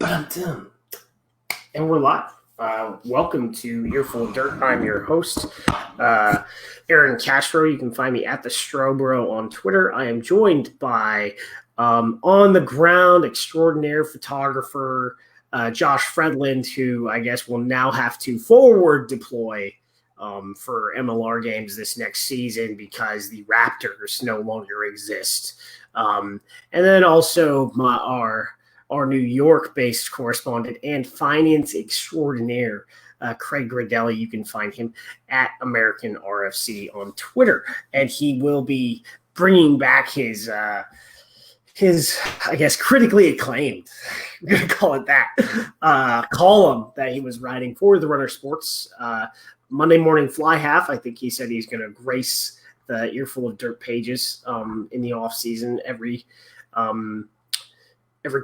And we're live. Welcome to Earful of Dirt. I'm your host, Aaron Castro. You can find me at the Strobro on Twitter. I am joined by on-the-ground extraordinaire photographer Josh Fredland, who I guess will now have to forward deploy for MLR games this next season because the Raptors no longer exist. And then also our New York-based correspondent and finance extraordinaire, Craig Gradelli. You can find him at American RFC on Twitter, and he will be bringing back his I guess, critically acclaimed, I'm going to call it that, column that he was writing for the Runner Sports Monday Morning Fly Half. I think he said he's going to grace the Earful of Dirt pages in the off season every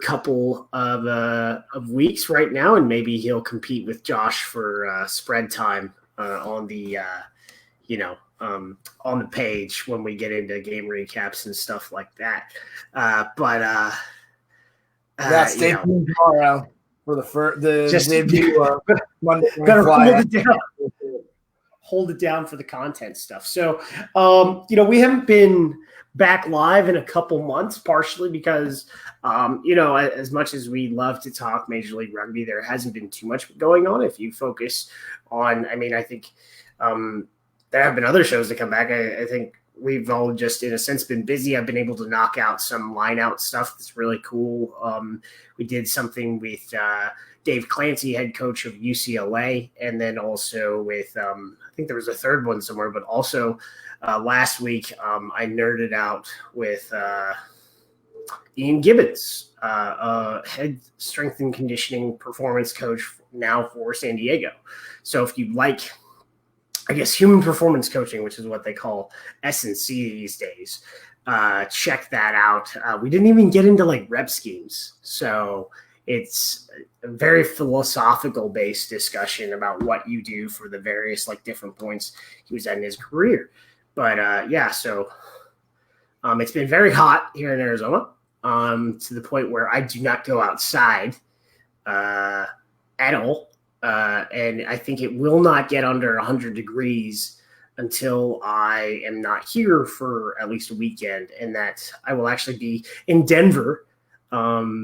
couple of weeks right now, and maybe he'll compete with Josh for spread time on the on the page when we get into game recaps and stuff like that. Stay tuned tomorrow for the just debut Monday. Hold it down for the content stuff. So, we haven't been back live in a couple months, partially because, as much as we love to talk Major League Rugby, there hasn't been too much going on. If you focus on, I think there have been other shows that come back. I think we've all just, in a sense, been busy. I've been able to knock out some line-out stuff that's really cool. We did something with Dave Clancy, head coach of UCLA, and then also with I think there was a third one somewhere, but also last week I nerded out with Ian Gibbons, head strength and conditioning performance coach now for San Diego. So if you like, I guess, human performance coaching, which is what they call S&C these days, check that out. We didn't even get into like rep schemes. So it's a very philosophical based discussion about what you do for the various different points he was at in his career. But so it's been very hot here in Arizona to the point where I do not go outside at all. And I think it will not get under 100 degrees until I am not here for at least a weekend, and that I will actually be in Denver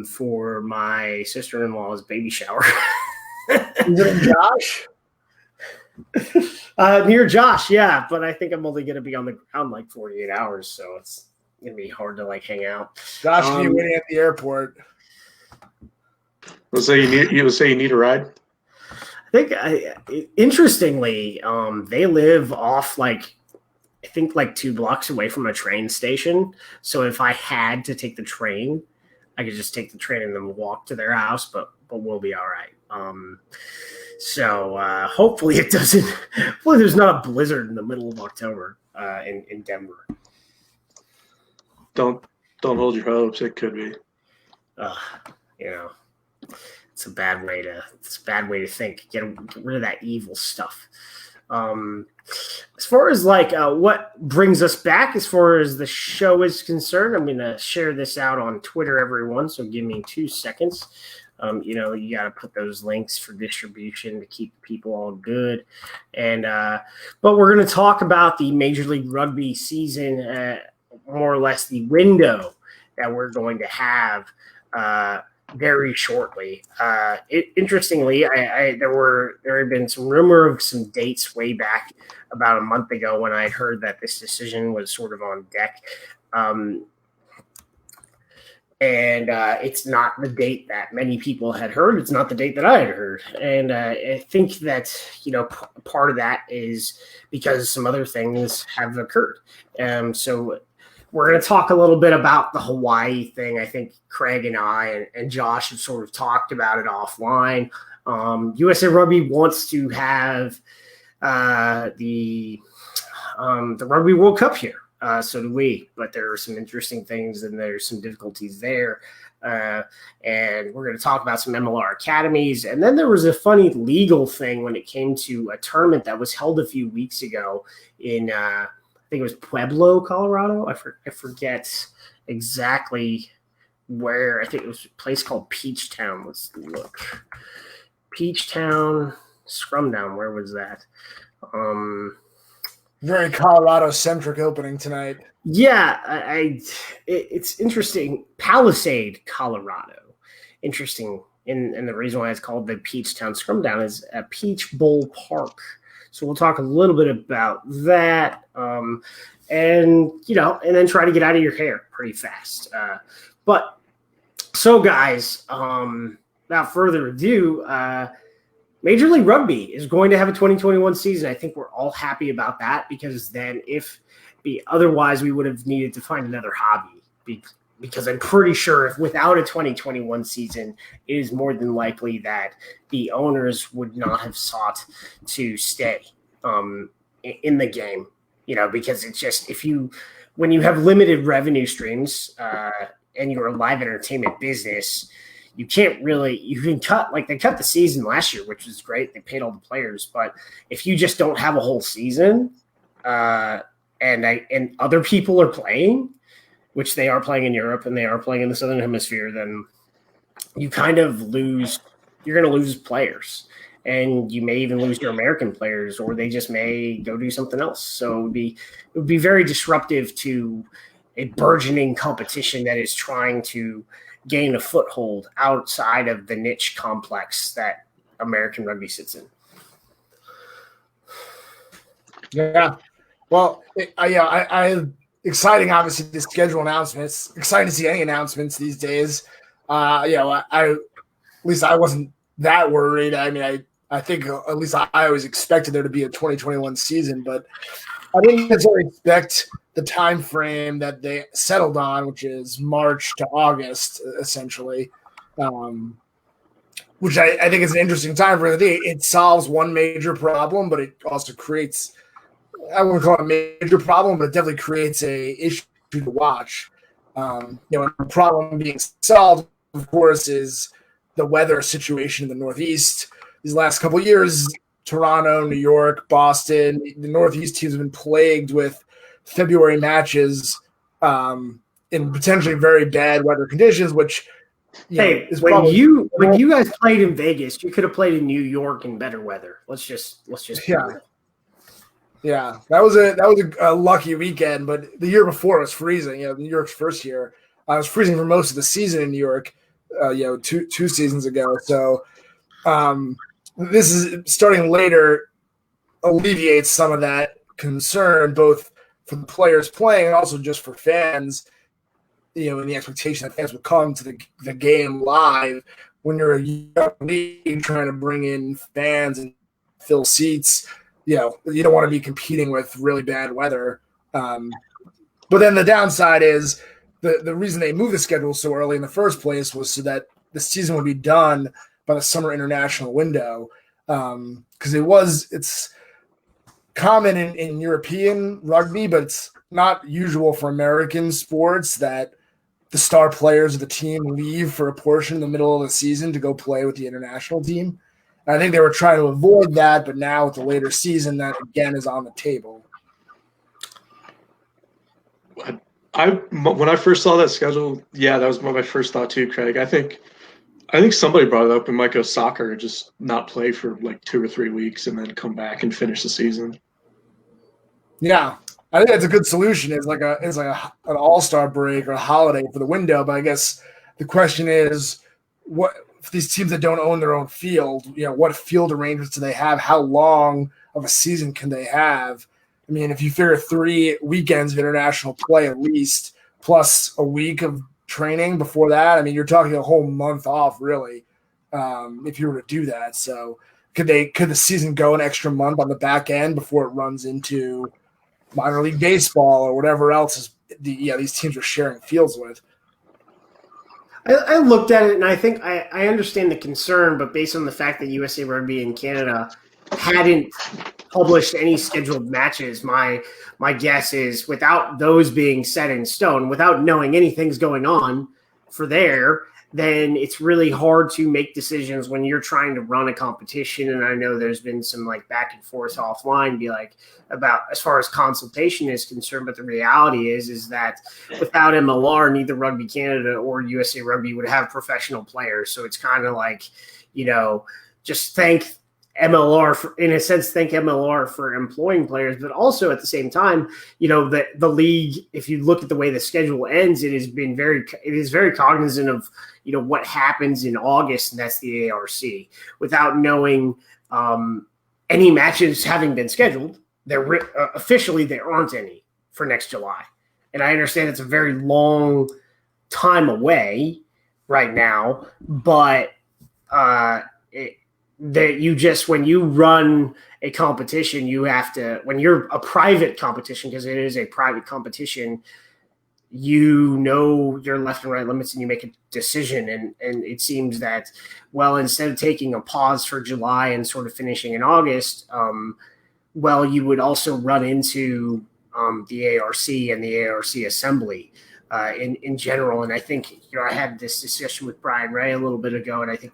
for my sister-in-law's baby shower. Is it Josh? Near Josh, yeah, but I think I'm only going to be on the ground 48 hours, so it's going to be hard to hang out. Josh will be waiting at the airport. Let's say you need a ride. I think, interestingly, they live off I think 2 blocks away from a train station. So if I had to take the train, I could just take the train and then walk to their house, but we'll be all right. So hopefully it doesn't. Hopefully there's not a blizzard in the middle of October in Denver. Don't hold your hopes. It could be. It's a bad way to think. Get rid of that evil stuff. As far as what brings us back as far as the show is concerned, I'm going to share this out on Twitter, everyone. So give me 2 seconds. You got to put those links for distribution to keep people all good. And but we're going to talk about the Major League Rugby season, more or less the window that we're going to have very shortly. Interestingly, there had been some rumor of some dates way back about a month ago when I had heard that this decision was sort of on deck. And it's not the date that many people had heard. It's not the date that I had heard. And I think that, part of that is because some other things have occurred. So we're going to talk a little bit about the Hawaii thing. I think Craig and I and Josh have sort of talked about it offline. USA Rugby wants to have the Rugby World Cup here. So do we, but there are some interesting things and there's some difficulties there. And we're going to talk about some MLR academies. And then there was a funny legal thing when it came to a tournament that was held a few weeks ago in, I think it was Pueblo, Colorado. I forget exactly where I think it was a place called Peachtown. Let's look. Peachtown, Scrumdown. Where was that? Very Colorado-centric opening tonight. Yeah, it's interesting. Palisade, Colorado. Interesting. And the reason why it's called the Peachtown Scrumdown is a Peach Bowl Park. So we'll talk a little bit about that, and then try to get out of your hair pretty fast. But so, guys, without further ado, Major League Rugby is going to have a 2021 season. I think we're all happy about that because then otherwise we would have needed to find another hobby because I'm pretty sure if without a 2021 season, it is more than likely that the owners would not have sought to stay in the game, because it's just when you have limited revenue streams and you're a live entertainment business, you can cut, like they cut the season last year, which was great. They paid all the players, but if you just don't have a whole season and other people are playing, which they are playing in Europe and they are playing in the Southern Hemisphere, then you kind of you're going to lose players, and you may even lose your American players, or they just may go do something else. So it would be very disruptive to a burgeoning competition that is trying to gain a foothold outside of the niche complex that American rugby sits in. Yeah. Well, I exciting, obviously, the schedule announcements. Exciting to see any announcements these days. At least I wasn't that worried. I mean, I think at least I always expected there to be a 2021 season, but I didn't necessarily expect the time frame that they settled on, which is March to August, essentially, which I think is an interesting time for it. It solves one major problem, but it also creates – I wouldn't call it a major problem, but it definitely creates a issue to watch. The problem being solved, of course, is the weather situation in the Northeast. These last couple of years, Toronto, New York, Boston, the Northeast teams have been plagued with February matches in potentially very bad weather conditions, which when you guys played in Vegas, you could have played in New York in better weather. Let's just Yeah, that was a lucky weekend, but the year before it was freezing. New York's first year, I was freezing for most of the season in New York. Two seasons ago. So this is starting later alleviates some of that concern, both for the players playing and also just for fans. In the expectation that fans would come to the game live when you're a young league trying to bring in fans and fill seats. You don't want to be competing with really bad weather. But then the downside is the reason they moved the schedule so early in the first place was so that the season would be done by the summer international window. Because it's common in European rugby, but it's not usual for American sports that the star players of the team leave for a portion in the middle of the season to go play with the international team. I think they were trying to avoid that, but now with the later season, that again is on the table. When I first saw that schedule, that was my first thought too, Craig. I think somebody brought it up and might go soccer, just not play for like 2 or 3 weeks and then come back and finish the season. Yeah, I think that's a good solution. It's like an all-star break or a holiday for the window. But I guess the question is, what for these teams that don't own their own field? What field arrangements do they have? How long of a season can they have? I mean, if you figure 3 weekends of international play at least, plus a week of training before that, I mean, you're talking a whole month off, really, if you were to do that. So could the season go an extra month on the back end before it runs into minor league baseball or whatever else these teams are sharing fields with? I looked at it and I think I understand the concern, but based on the fact that USA Rugby in Canada hadn't published any scheduled matches, my guess is without those being set in stone, without knowing anything's going on for there, then it's really hard to make decisions when you're trying to run a competition. And I know there's been some like back and forth offline, about as far as consultation is concerned. But the reality is that without MLR, neither Rugby Canada or USA Rugby would have professional players. So it's kind of like, just thank MLR thank MLR for employing players, but also at the same time, the league, if you look at the way the schedule ends, it is very cognizant of, what happens in August, and that's the ARC, without knowing any matches having been scheduled. Officially, there aren't any for next July. And I understand it's a very long time away right now, but when you run a competition, you have to, when you're a private competition, because it is a private competition, your left and right limits, and you make a decision. And it seems that, instead of taking a pause for July and sort of finishing in August, you would also run into the ARC and the ARC assembly in general. And I think, I had this discussion with Brian Ray a little bit ago, and I think,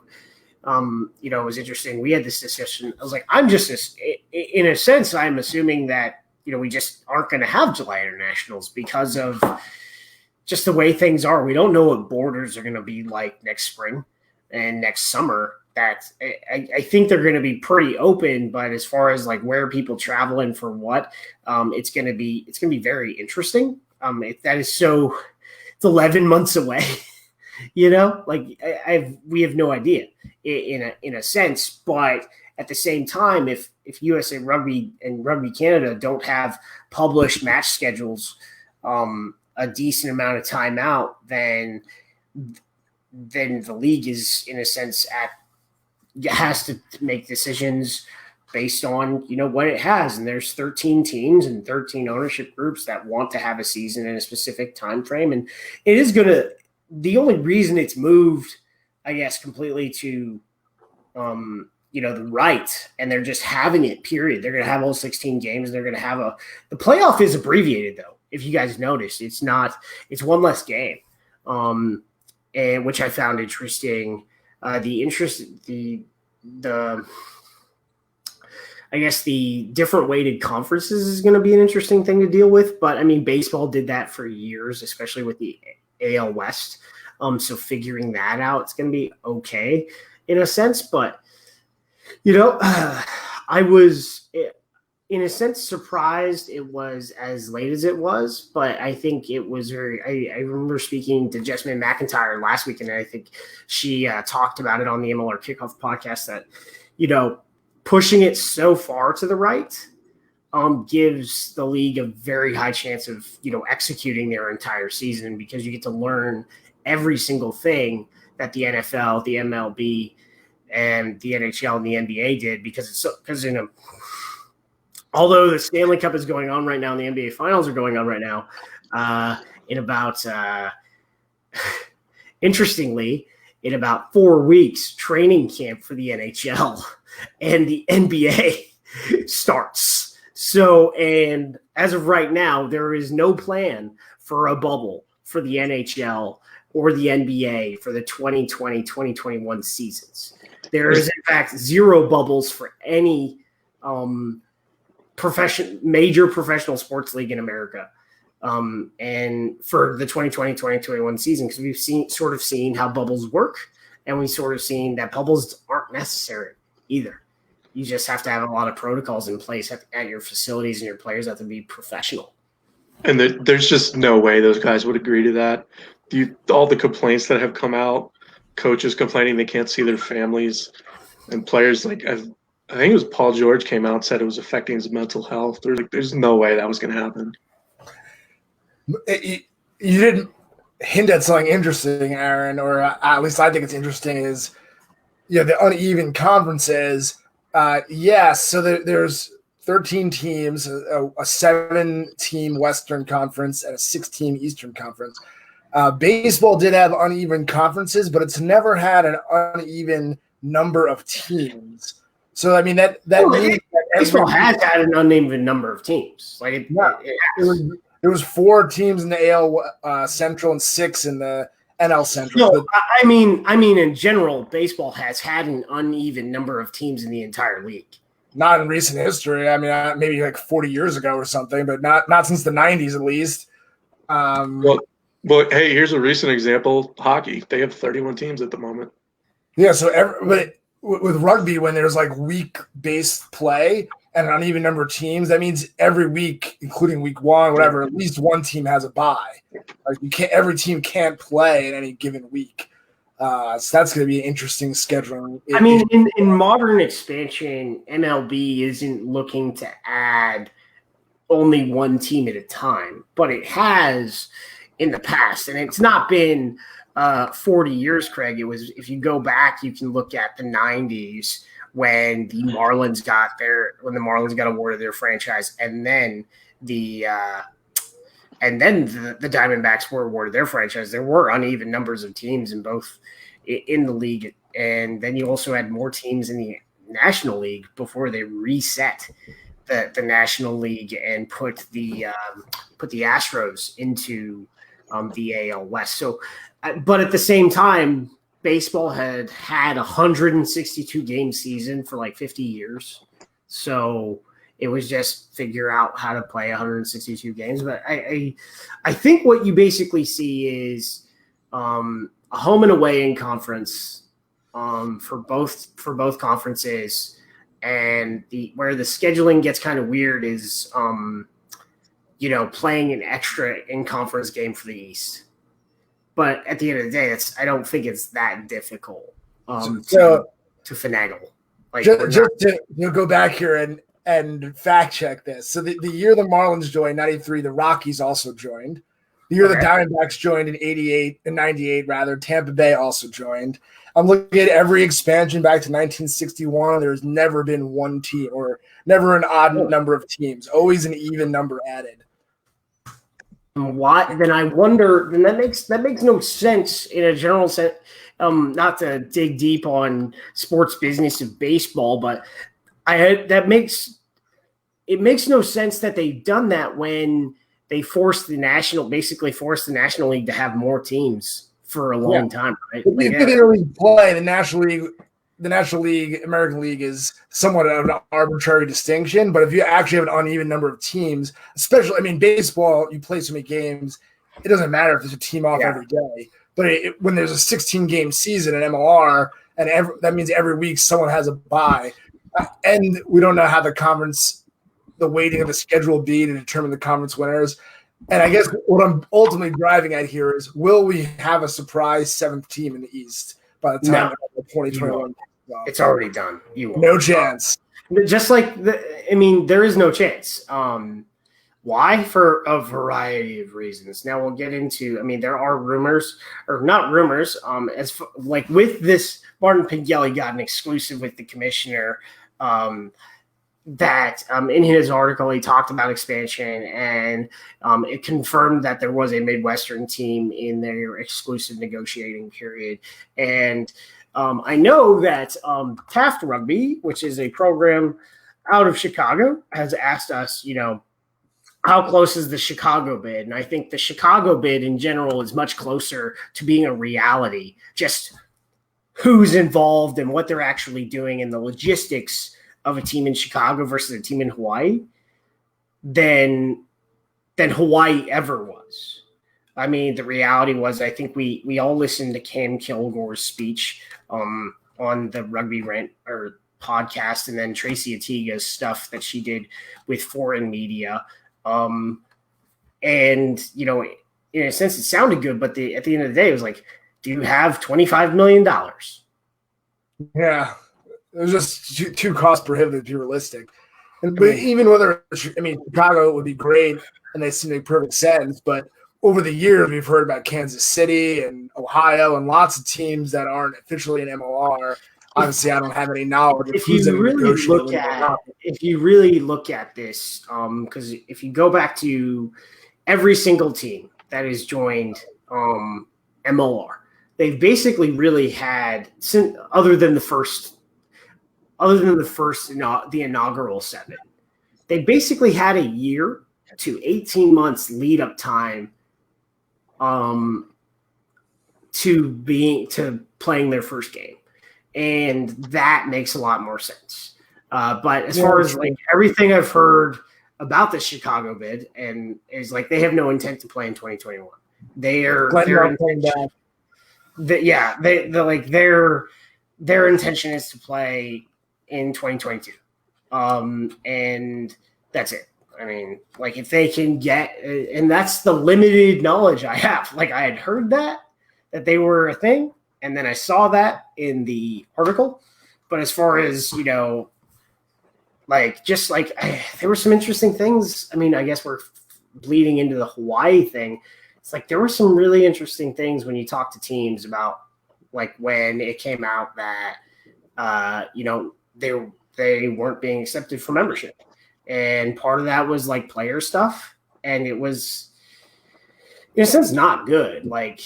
it was interesting. We had this discussion. I was like, in a sense, I'm assuming that, we just aren't going to have July internationals because of just the way things are. We don't know what borders are going to be like next spring and next summer. That I think they're going to be pretty open, but as far as like where people travel and for what, it's going to be very interesting. It's 11 months away. We have no idea in a sense, but at the same time, if USA Rugby and Rugby Canada don't have published match schedules a decent amount of time out, then the league is, in a sense, has to make decisions based on, what it has. And there's 13 teams and 13 ownership groups that want to have a season in a specific time frame. And it is going to, the only reason it's moved, I guess, completely to, the right, and they're just having it, period. They're going to have all 16 games. They're going to have the playoff is abbreviated, though. If you guys noticed, it's one less game, and which I found interesting. The different weighted conferences is going to be an interesting thing to deal with. But I mean, baseball did that for years, especially with the AL West. So figuring that out, it's going to be okay in a sense. But, I was, in a sense, surprised it was as late as it was. But I think it was I remember speaking to Jessamine McIntyre last week, and I think she talked about it on the MLR Kickoff podcast that, pushing it so far to the right gives the league a very high chance of, executing their entire season, because you get to learn every single thing that the NFL, the MLB, and the NHL and the NBA did, because although the Stanley Cup is going on right now and the NBA finals are going on right now, interestingly, in about 4 weeks, training camp for the NHL and the NBA starts. So, and as of right now, there is no plan for a bubble for the NHL or the NBA for the 2020-2021 seasons. There is, in fact, zero bubbles for any major professional sports league in America. And for the 2020-2021 season, because we've seen how bubbles work, and we've sort of seen that bubbles aren't necessary either. You just have to have a lot of protocols in place at your facilities, and your players have to be professional. And there's just no way those guys would agree to that. All the complaints that have come out, coaches complaining they can't see their families, and players I think it was Paul George came out and said it was affecting his mental health. There's no way that was going to happen. You didn't hint at something interesting, Aaron, or at least I think it's interesting, is the uneven conferences. So there's 13 teams, a 7-team Western Conference and a 6-team Eastern Conference. Baseball did have uneven conferences, but it's never had an uneven number of teams. So I mean that means that baseball has had an uneven number of teams. It was 4 teams in the AL Central and 6 in the NL centric. No, I mean, in general, baseball has had an uneven number of teams in the entire league. Not in recent history. I mean, maybe like 40 years ago or something, but not since the 90s at least. Well, hey, here's a recent example. Hockey. They have 31 teams at the moment. Yeah, but with rugby, when there's like week-based play and an uneven number of teams, that means every week, including week one, whatever, at least one team has a bye. Like every team can't play in any given week. So that's going to be an interesting scheduling. I mean, in modern expansion, MLB isn't looking to add only one team at a time, but it has in the past, and it's not been 40 years, Craig. It was, if you go back, you can look at the 90s when the Marlins got awarded their franchise, and then the Diamondbacks were awarded their franchise. There were uneven numbers of teams in the league, and then you also had more teams in the National League before they reset the National League and put the Astros into the AL West. So, but at the same time, baseball had a 162 game season for like 50 years. So it was just figure out how to play 162 games. But I think what you basically see is a home and away in conference for both conferences, and where the scheduling gets kind of weird is playing an extra in conference game for the East. But at the end of the day, I don't think it's that difficult to finagle. Like, just to go back here and fact check this. So the year the Marlins joined, 93, the Rockies also joined. The year the Diamondbacks joined in 98 rather, Tampa Bay also joined. I'm looking at every expansion back to 1961. There's never been one team, or never an odd number of teams, always an even number added. Why? Then I wonder. Then that makes no sense in a general sense. Not to dig deep on sports business of baseball, but it makes no sense that they've done that when they forced the National League to have more teams for a long time, right? We didn't really play the National League, American League is somewhat of an arbitrary distinction, but if you actually have an uneven number of teams, especially, baseball, you play so many games, it doesn't matter if there's a team off every day. But when there's a 16-game season in MLR, and that means every week someone has a bye, and we don't know how the weighting of the schedule will be to determine the conference winners. And I guess what I'm ultimately driving at here is, will we have a surprise seventh team in the East by the time of 2021? It's already done. You won't. No chance. Just like there is no chance. Why? For a variety of reasons. Now we'll get into. There are rumors, or not rumors. With this, Martin Pingelli got an exclusive with the commissioner. That in his article he talked about expansion, and it confirmed that there was a Midwestern team in their exclusive negotiating period. And I know that Taft Rugby, which is a program out of Chicago, has asked us, how close is the Chicago bid? And I think the Chicago bid in general is much closer to being a reality, just who's involved and what they're actually doing and the logistics of a team in Chicago versus a team in Hawaii than Hawaii ever was. The reality was, I think we all listened to Cam Kilgore's speech on the Rugby Rant or podcast, and then Tracy Atiga's stuff that she did with foreign media. And in a sense, it sounded good, but at the end of the day, it was like, do you have $25 million? Yeah. It was just too cost prohibitive to be realistic. But even whether, Chicago would be great and they seem to make perfect sense, but over the years, we've heard about Kansas City and Ohio and lots of teams that aren't officially in MLR. Obviously, I don't have any knowledge of who's in negotiation. If you really look at this, because if you go back to every single team that has joined MLR, they've basically really had, other than the inaugural 7, they basically had a year to 18 months lead up time to playing their first game, and that makes a lot more sense. But as far as like everything I've heard about the Chicago bid, and is like they have no intent to play in 2021. Their intention is to play in 2022, and that's it. I mean, like if they can get, and that's the limited knowledge I have. Like I had heard that they were a thing, and then I saw that in the article. But as far as like just like there were some interesting things. I mean, I guess we're bleeding into the Hawaii thing. It's like there were some really interesting things when you talk to teams about like when it came out that they weren't being accepted for membership. And part of that was like player stuff. And it was, in a sense, not good. Like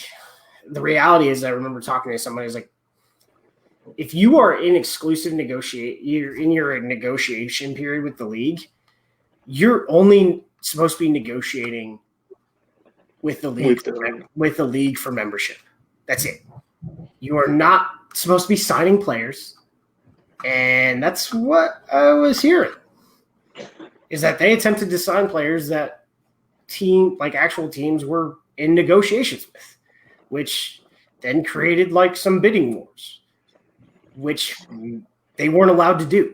the reality is I remember talking to somebody who's like, if you are in exclusive you're in your negotiation period with the league, you're only supposed to be negotiating with the league for membership. That's it. You are not supposed to be signing players. And that's what I was hearing. Is that they attempted to sign players that actual teams were in negotiations with, which then created like some bidding wars, which they weren't allowed to do.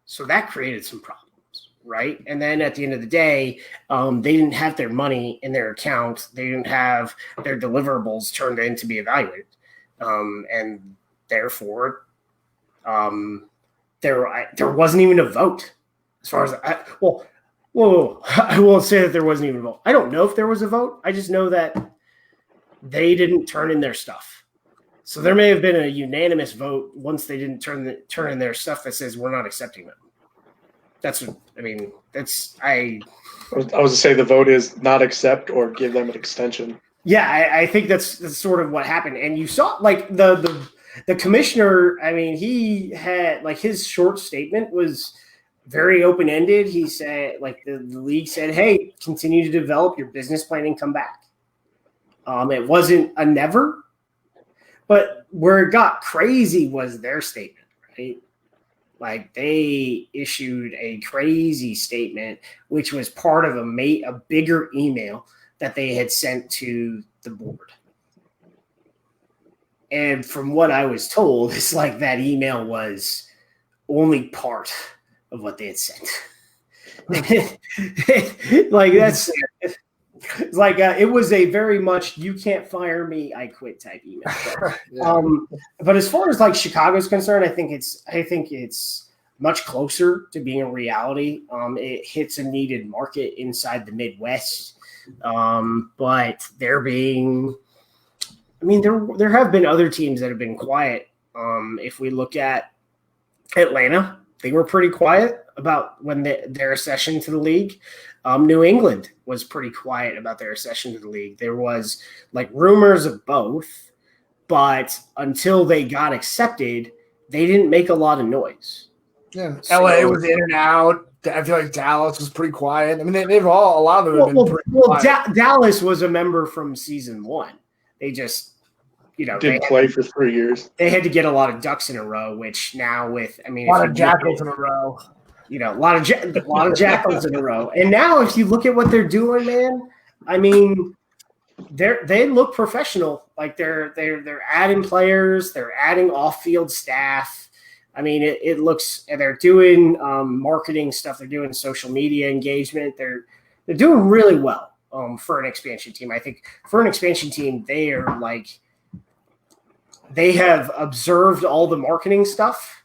So that created some problems, right? And then at the end of the day, they didn't have their money in their account. They didn't have their deliverables turned in to be evaluated. And therefore, there wasn't even a vote. As far as I won't say that there wasn't even a vote. I don't know if there was a vote. I just know that they didn't turn in their stuff. So there may have been a unanimous vote once they didn't turn in their stuff that says we're not accepting them. That's what I mean. I was to say the vote is not accept or give them an extension. Yeah, I think that's sort of what happened. And you saw like the commissioner. I mean, he had like his short statement was very open-ended. He said, like the league said, hey, continue to develop your business plan and come back. It wasn't a never, but where it got crazy was their statement, right? Like they issued a crazy statement, which was part of a bigger email that they had sent to the board. And from what I was told, it's like that email was only part of what they had sent. Like that's it's like it was a very much you can't fire me, I quit type email. Yeah. But as far as like Chicago's concerned, I think it's much closer to being a reality. It hits a needed market inside the Midwest. But there have been other teams that have been quiet. If we look at Atlanta, they were pretty quiet about when their accession to the league. New England was pretty quiet about their accession to the league. There was like rumors of both, but until they got accepted, they didn't make a lot of noise. Yeah, LA was in and out. I feel like Dallas was pretty quiet. I mean, a lot of them have been pretty quiet. Dallas was a member from season one. They just, didn't play for 3 years. They had to get a lot of ducks in a row, which now a lot of jackals in a row. A lot of jackals in a row. And now, if you look at what they're doing, man, I mean, they look professional. Like they're adding players, they're adding off-field staff. I mean, it looks. They're doing marketing stuff. They're doing social media engagement. They're doing really well for an expansion team. I think for an expansion team, they are like. They have observed all the marketing stuff,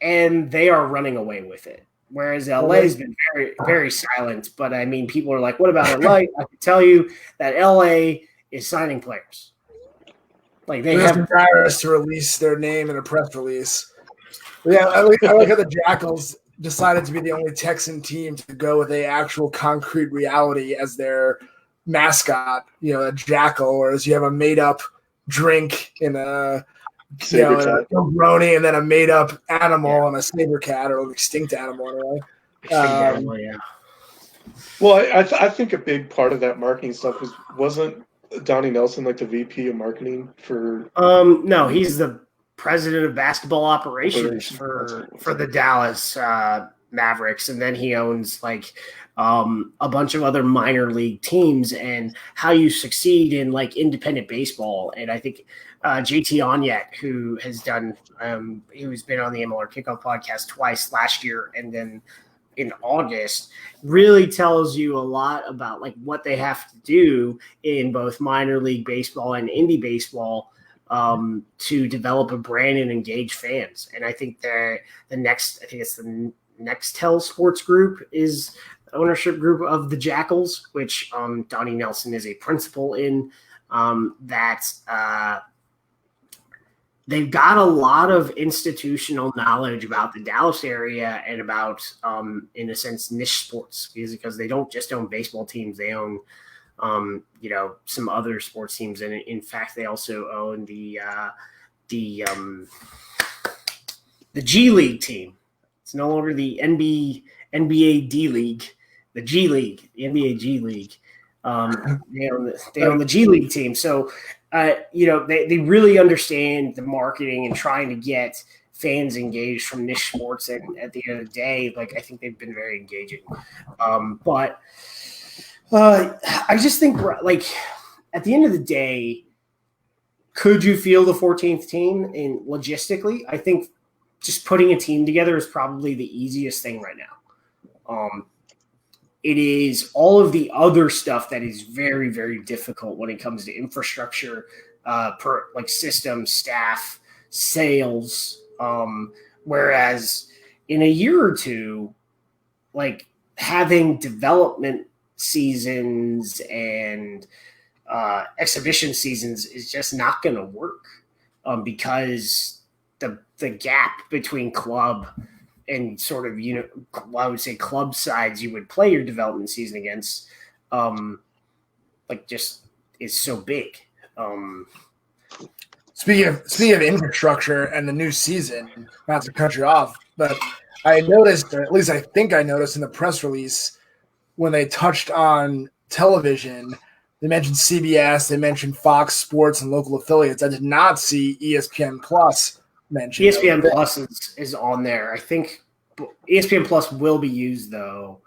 and they are running away with it. Whereas LA has been very, very silent. But, I mean, people are like, what about LA? I can tell you that LA is signing players. Like they have embarrassed to release their name in a press release. But yeah, I like how the Jackals decided to be the only Texan team to go with a actual concrete reality as their mascot, a jackal, whereas you have a made-up drink in a brony and then a made-up animal and a saber cat or an extinct animal anyway. Yeah. Well, I think a big part of that marketing stuff wasn't Donnie Nelson like the VP of marketing for? No, he's the president of basketball operations for the Dallas Mavericks, and then he owns like a bunch of other minor league teams and how you succeed in like independent baseball. And I think JT Onyet, who has done, who's been on the MLR Kickoff podcast twice last year, and then in August, really tells you a lot about like what they have to do in both minor league baseball and indie baseball to develop a brand and engage fans. And I think the Nextel Sports Group is the ownership group of the Jackals, which Donnie Nelson is a principal in. They've got a lot of institutional knowledge about the Dallas area and about, in a sense, niche sports, because they don't just own baseball teams. They own, some other sports teams. And in fact, they also own the G League team. It's no longer the NBA D League, the G League, the NBA G League. They own the G League team. So, they really understand the marketing and trying to get fans engaged from niche sports. And at the end of the day, like, I think they've been very engaging. But I just think, like, at the end of the day, could you field the 14th team? And logistically, I think just putting a team together is probably the easiest thing right now. It is all of the other stuff that is very, very difficult when it comes to infrastructure, like systems, staff, sales. Whereas in a year or two, like having development seasons and exhibition seasons is just not going to work because the gap between club and sort of, I would say club sides you would play your development season against, just is so big. Speaking of infrastructure and the new season, not to cut you off, but I noticed, or at least I think I noticed in the press release when they touched on television, they mentioned CBS, they mentioned Fox Sports and local affiliates. I did not see ESPN Plus mentioned. ESPN Plus is on there. I think ESPN Plus will be used, though.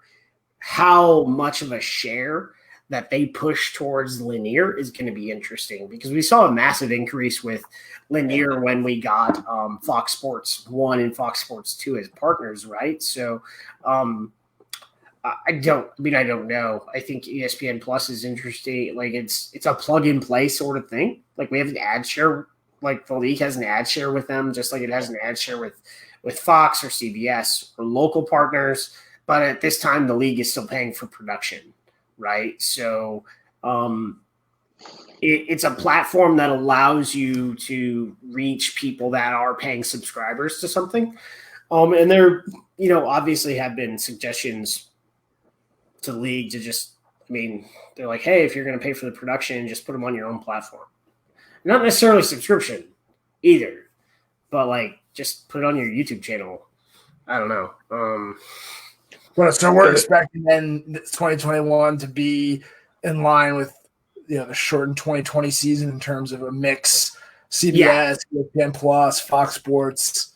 How much of a share that they push towards linear is going to be interesting, because we saw a massive increase with linear when we got Fox Sports 1 and Fox Sports 2 as partners, right? So I don't know. I think ESPN Plus is interesting. Like it's a plug and play sort of thing. Like we have an ad share, like the league has an ad share with them, just like it has an ad share with Fox or CBS or local partners. But at this time, the league is still paying for production, right? So it's a platform that allows you to reach people that are paying subscribers to something. And there, obviously have been suggestions to the league to they're like, hey, if you're going to pay for the production, just put them on your own platform. Not necessarily subscription either, but like just put it on your YouTube channel. I don't know. So we're expecting then 2021 to be in line with the shortened 2020 season in terms of a mix: CBS, ESPN Plus, Fox Sports.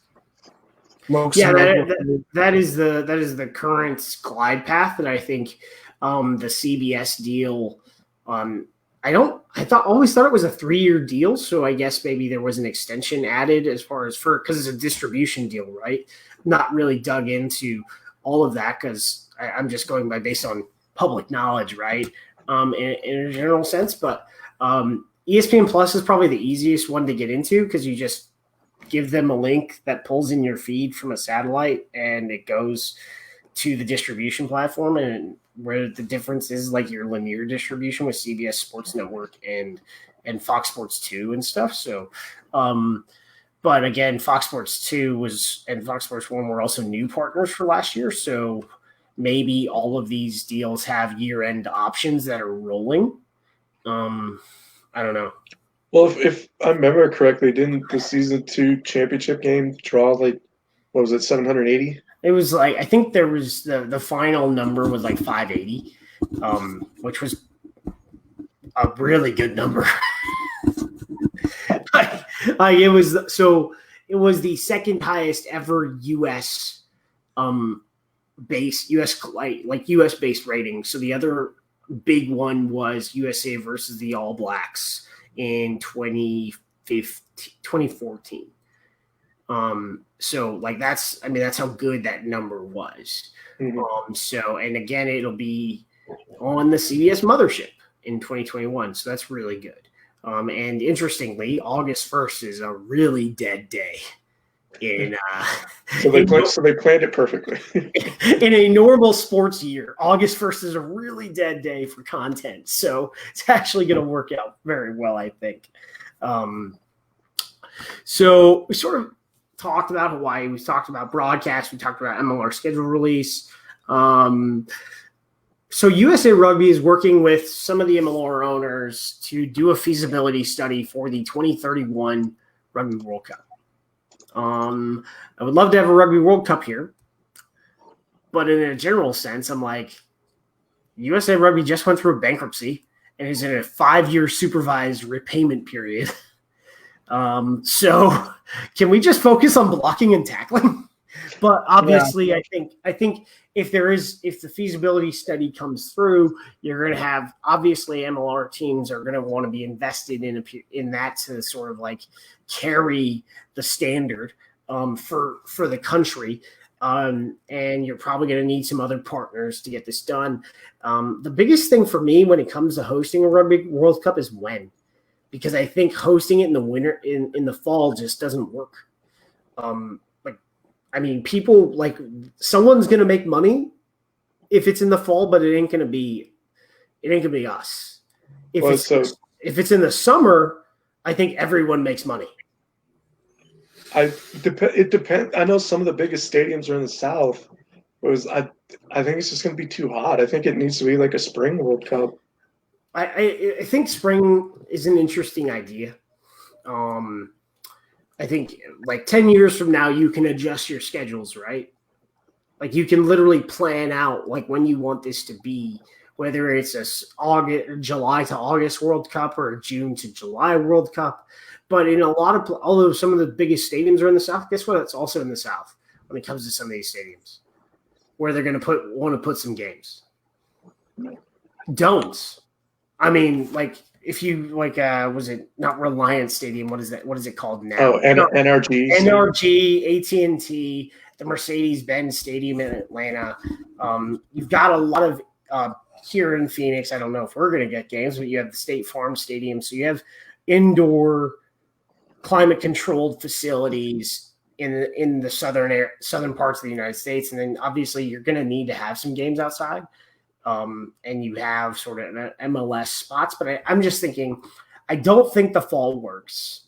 That is the current glide path that I think the CBS deal. I always thought it was a 3-year deal, so I guess maybe there was an extension added as far as because it's a distribution deal, right? Not really dug into all of that because I'm just going based on public knowledge, right? In a general sense, but ESPN Plus is probably the easiest one to get into because you just give them a link that pulls in your feed from a satellite and it goes to the distribution platform, and where the difference is like your linear distribution with CBS Sports Network and Fox Sports 2 and stuff. So, but again, Fox Sports 2 and Fox Sports 1 were also new partners for last year. So maybe all of these deals have year-end options that are rolling. I don't know. Well, if I remember correctly, didn't the season 2 championship game draw what was it, 780? It was like, I think there was the final number was like 580, which was a really good number. It was the second highest ever U.S. Based U.S. like U.S. based rating. So the other big one was USA versus the All Blacks in 2014. So like that's how good that number was. Mm-hmm. So, and again, it'll be on the CBS mothership in 2021. So that's really good. And interestingly, August 1st is a really dead day. So they planned it perfectly. In a normal sports year, August 1st is a really dead day for content. So it's actually going to work out very well, I think. So we sort of talked about Hawaii. We talked about broadcast. We talked about MLR schedule release. So USA Rugby is working with some of the MLR owners to do a feasibility study for the 2031 Rugby World Cup. I would love to have a Rugby World Cup here, but in a general sense, I'm like, USA Rugby just went through a bankruptcy and is in a 5-year supervised repayment period. So can we just focus on blocking and tackling? But obviously, yeah. I think if the feasibility study comes through, you're going to have, obviously MLR teams are going to want to be invested in that to sort of like carry the standard for the country. And you're probably going to need some other partners to get this done. The biggest thing for me when it comes to hosting a Rugby World Cup is when, because I think hosting it in the winter, in the fall, just doesn't work. People like someone's going to make money if it's in the fall, but it ain't going to be us. If it's in the summer, I think everyone makes money. It depends. I know some of the biggest stadiums are in the South. I think it's just going to be too hot. I think it needs to be like a spring World Cup. I think spring is an interesting idea. I think like 10 years from now, you can adjust your schedules, right? Like you can literally plan out like when you want this to be, whether it's July to August World Cup or a June to July World Cup. But in a lot of, although some of the biggest stadiums are in the South, guess what? It's also in the South when it comes to some of these stadiums where they're going to want to put some games. Don't. I mean, like if you like, was it not Reliance Stadium? What is that? What is it called now? Oh, NRG. NRG, AT&T, the Mercedes-Benz Stadium in Atlanta. You've got a lot of here in Phoenix. I don't know if we're going to get games, but you have the State Farm Stadium. So you have indoor climate-controlled facilities in the southern parts of the United States, and then obviously you're going to need to have some games outside. And you have sort of an MLS spots, but I'm just thinking, I don't think the fall works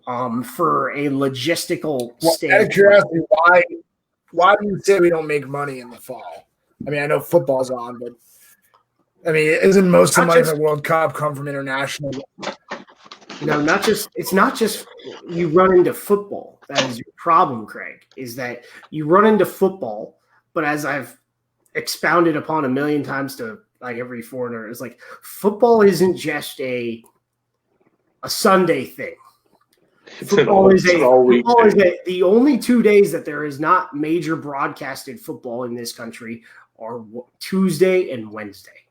for a logistical standpoint. Out of curiosity, why do you say we don't make money in the fall? I mean, I know football's on, but I mean, isn't most of the money from the World Cup come from international? No, it's not just you run into football. That is your problem, Craig, is that you run into football, but as I've expounded upon a million times to like every foreigner, is like football isn't just a Sunday thing. Football is the only 2 days that there is not major broadcasted football in this country are Tuesday and Wednesday.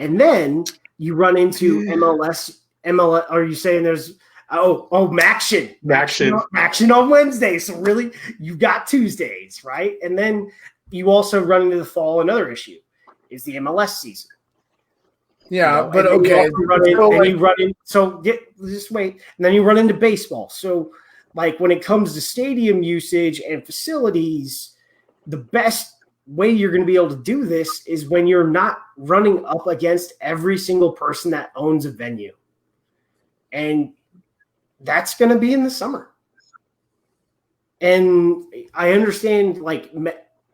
And then you run into MLS. Are you saying there's Maction on Wednesday? So really, you got Tuesdays, right? And then you also run into the fall. Another issue is the MLS season. Yeah, but okay. Just wait. And then you run into baseball. So, like, when it comes to stadium usage and facilities, the best way you're going to be able to do this is when you're not running up against every single person that owns a venue. And that's going to be in the summer. And I understand, like,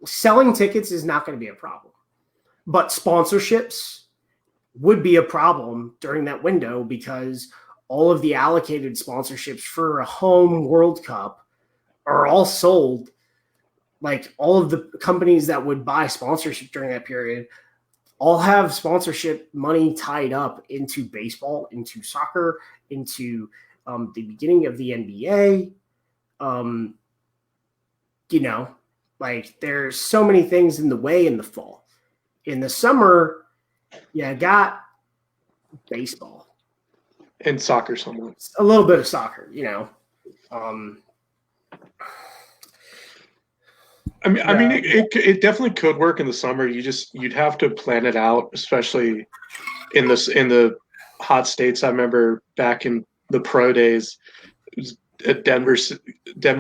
selling tickets is not going to be a problem, but sponsorships would be a problem during that window because all of the allocated sponsorships for a home World Cup are all sold. Like all of the companies that would buy sponsorship during that period, all have sponsorship money tied up into baseball, into soccer, into the beginning of the NBA. Like there's so many things in the way in the fall. In the summer, you got baseball and soccer somewhat. A little bit of soccer, I mean, it definitely could work in the summer. You'd have to plan it out, especially in the hot states. I remember back in the pro days, it was at Denver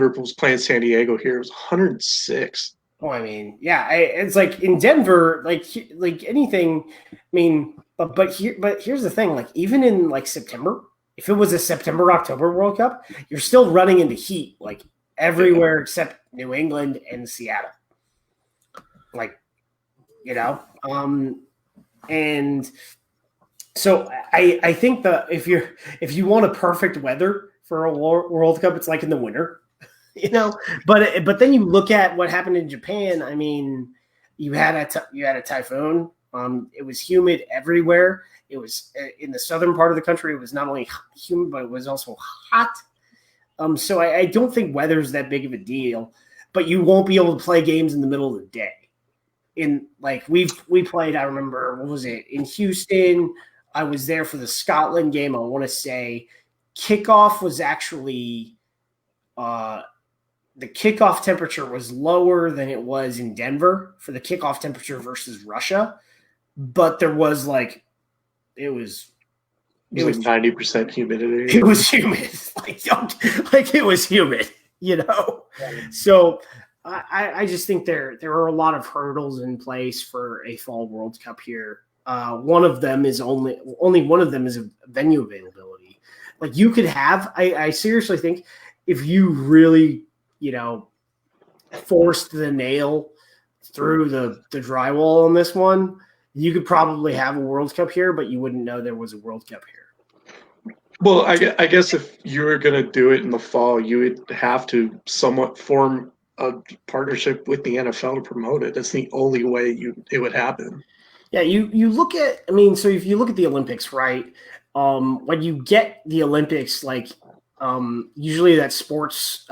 was playing San Diego here. It was 106. Oh, I mean, yeah, it's like in Denver, like anything. I mean, but here's the thing: like even in like September, if it was a September-October World Cup, you're still running into heat like everywhere except New England and Seattle. Like, and so I think that if you want a perfect weather for a World Cup, it's like in the winter. But then you look at what happened in Japan. I mean, you had a typhoon. It was humid everywhere. It was in the southern part of the country. It was not only humid, but it was also hot. So I don't think weather's that big of a deal. But you won't be able to play games in the middle of the day. In like we played. I remember, what was it, in Houston? I was there for the Scotland game. I want to say kickoff was actually. The kickoff temperature was lower than it was in Denver for the kickoff temperature versus Russia, but there was like it was 90% humidity. It was humid, like it was humid, So I just think there are a lot of hurdles in place for a fall World Cup here. One of them is only one of them is a venue availability. Like you could have, I seriously think if you really forced the nail through the drywall on this one, you could probably have a World Cup here, but you wouldn't know there was a World Cup here. Well, I guess if you were going to do it in the fall, you would have to somewhat form a partnership with the NFL to promote it. That's the only way it would happen. Yeah, you look at, so if you look at the Olympics, right? When you get the Olympics, like usually that sports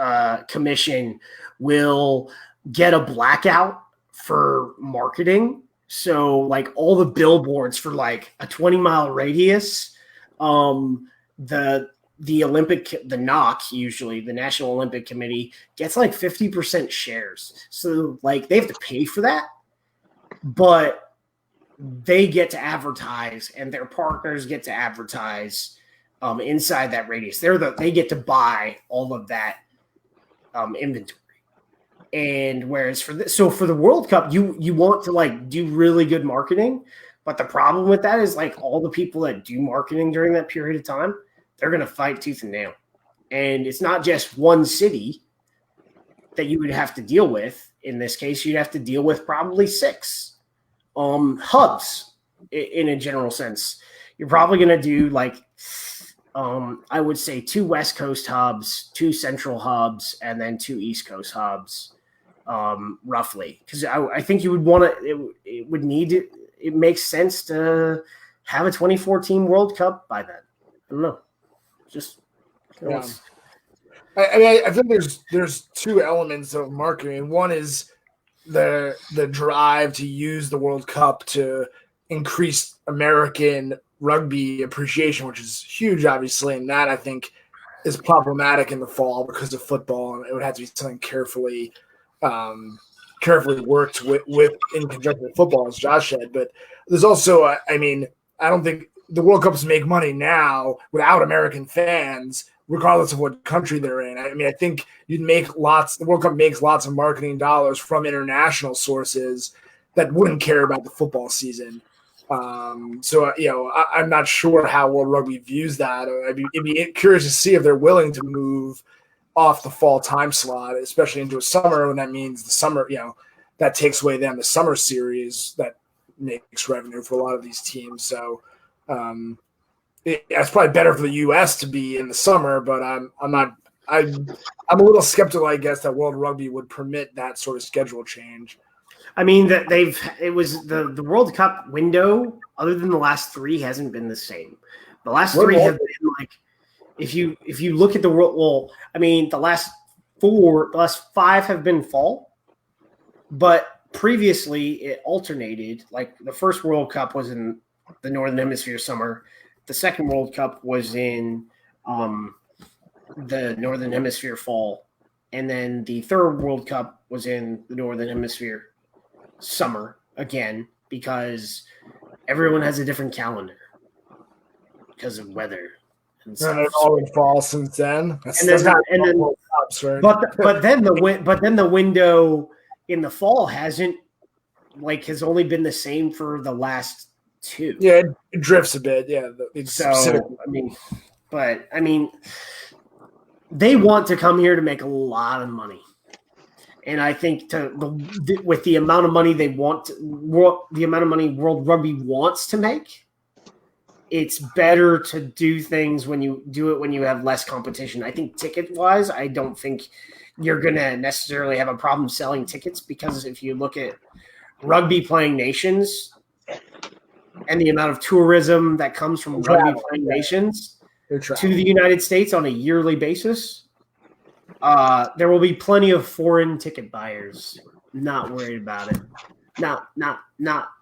commission will get a blackout for marketing. So like all the billboards for like a 20-mile radius, the NOC, usually the National Olympic Committee, gets like 50% shares. So like they have to pay for that, but they get to advertise and their partners get to advertise inside that radius. They get to buy all of that inventory. And whereas for the World Cup, you want to like do really good marketing, but the problem with that is like all the people that do marketing during that period of time, they're going to fight tooth and nail. And it's not just one city that you would have to deal with. In this case, you'd have to deal with probably 6 hubs in a general sense. You're probably going to do like I would say 2 West Coast hubs, 2 Central hubs, and then 2 East Coast hubs, roughly. Because I think you would want to. It would need it. It makes sense to have a 2014 World Cup by then. I don't know. Just. Yeah. I think there's 2 elements of marketing. One is the drive to use the World Cup to increase American rugby appreciation, which is huge, obviously, and that I think is problematic in the fall because of football, and it would have to be something carefully worked with in conjunction with football, as Josh said. But there's also, I don't think the World Cups make money now without American fans, regardless of what country they're in. I think the World Cup makes lots of marketing dollars from international sources that wouldn't care about the football season. I'm not sure how World Rugby views that. It'd be curious to see if they're willing to move off the fall time slot, especially into a summer, when that means the summer, that takes away then the summer series that makes revenue for a lot of these teams. So it's probably better for the U.S. to be in the summer, but I'm a little skeptical, I guess, that World Rugby would permit that sort of schedule change. I mean that it was the World Cup window, other than the last three, hasn't been the same. The last three have been like, if you look at the world, well, I mean the last five have been fall, but previously it alternated. Like the first World Cup was in the Northern Hemisphere summer, the second World Cup was in the Northern Hemisphere fall, and then the third World Cup was in the Northern Hemisphere summer again, because everyone has a different calendar because of weather and stuff. And it's all in fall since then. But then the window in the fall has only been the same for the last two. Yeah, it drifts a bit. Yeah, I mean, they want to come here to make a lot of money. And I think with the amount of money the amount of money World Rugby wants to make, it's better to do things when you do it when you have less competition. I think ticket-wise, I don't think you're going to necessarily have a problem selling tickets, because if you look at rugby playing nations and the amount of tourism that comes from rugby playing nations to the United States on a yearly basis, there will be plenty of foreign ticket buyers. Not worried about it. Not